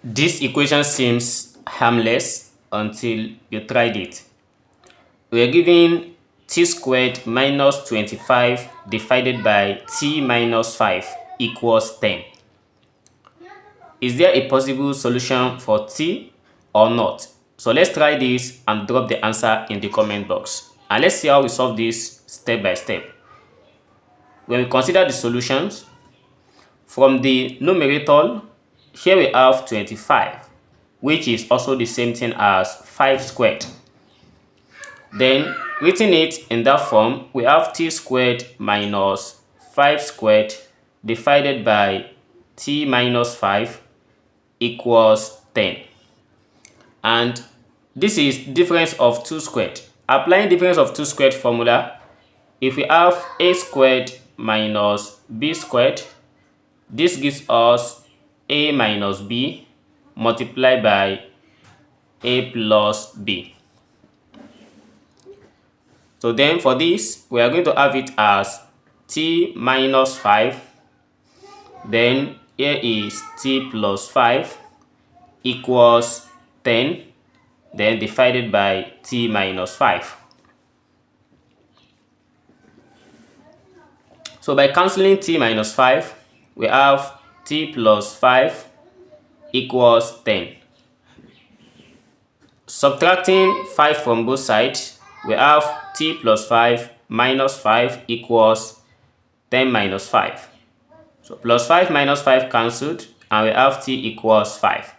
This equation seems harmless until you tried it. We are given t squared minus 25 divided by t minus 5 equals 10. Is there a possible solution for t or not? So let's try this and drop the answer in the comment box. And let's see how we solve this step by step. When we consider the solutions, from the numerator, here we have 25, which is also the same thing as 5 squared. Then, written it in that form, we have t squared minus 5 squared divided by t minus 5 equals 10. And this is difference of 2 squared. Applying difference of 2 squared formula, if we have a squared minus b squared, this gives us a minus b multiplied by a plus b. So then for this, we are going to have it as t minus 5. Then here is t plus 5 equals 10. Then divided by t minus 5. So by cancelling t minus 5, we have t plus 5 equals 10. Subtracting 5 from both sides, we have t plus 5 minus 5 equals 10 minus 5. So plus 5 minus 5 cancelled, and we have t equals 5.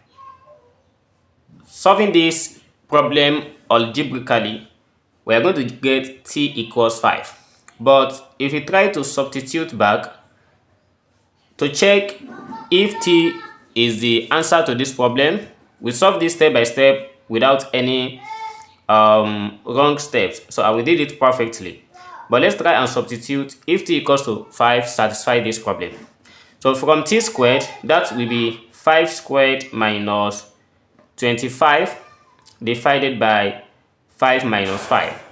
Solving this problem algebraically, we are going to get t equals 5. But if you try to substitute back to check if t is the answer to this problem, we solve this step by step without any wrong steps. So I will did it perfectly. But let's try and substitute if t equals to 5 satisfy this problem. So from t squared, that will be 5 squared minus 25 divided by 5 minus 5.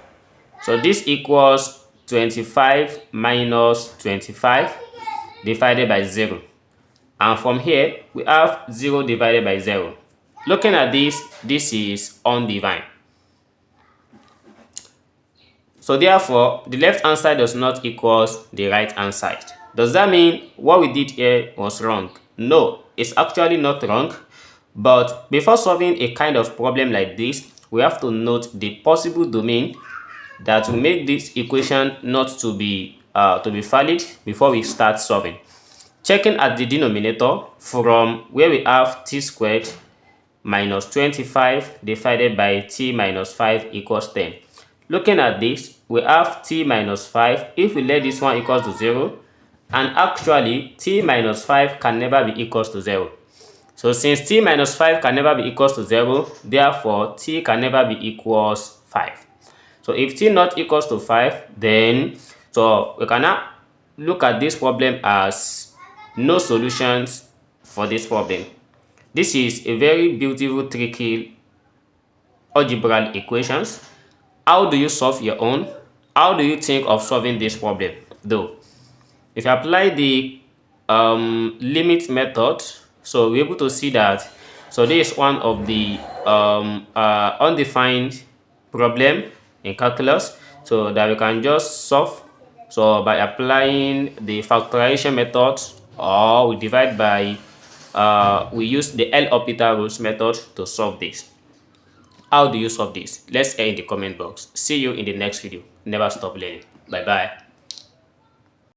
So this equals 25 minus 25 divided by 0. And from here, we have 0 divided by 0. Looking at this, this is undefined. So therefore, the left hand side does not equal the right hand side. Does that mean what we did here was wrong? No, it's actually not wrong. But before solving a kind of problem like this, we have to note the possible domain that will make this equation not to be valid before we start solving. Checking at the denominator, from where we have t squared minus 25 divided by t minus 5 equals 10. Looking at this, we have t minus 5. If we let this one equals to 0, and actually t minus 5 can never be equals to 0. So since t minus 5 can never be equals to 0, therefore t can never be equals 5. So if t not equals to 5, then so we cannot look at this problem as no solutions for this problem. This is a very beautiful, tricky algebra equations. How do you solve your own? How do you think of solving this problem? Though, if you apply the limit method, so we're able to see that. So this is one of the undefined problem in calculus, so that we can just solve. So by applying the factorization method, or we divide by we use the L'Hopital rules method to solve this. How do you solve this? Let's hear in the comment box. See you in the next video. Never stop learning. Bye bye.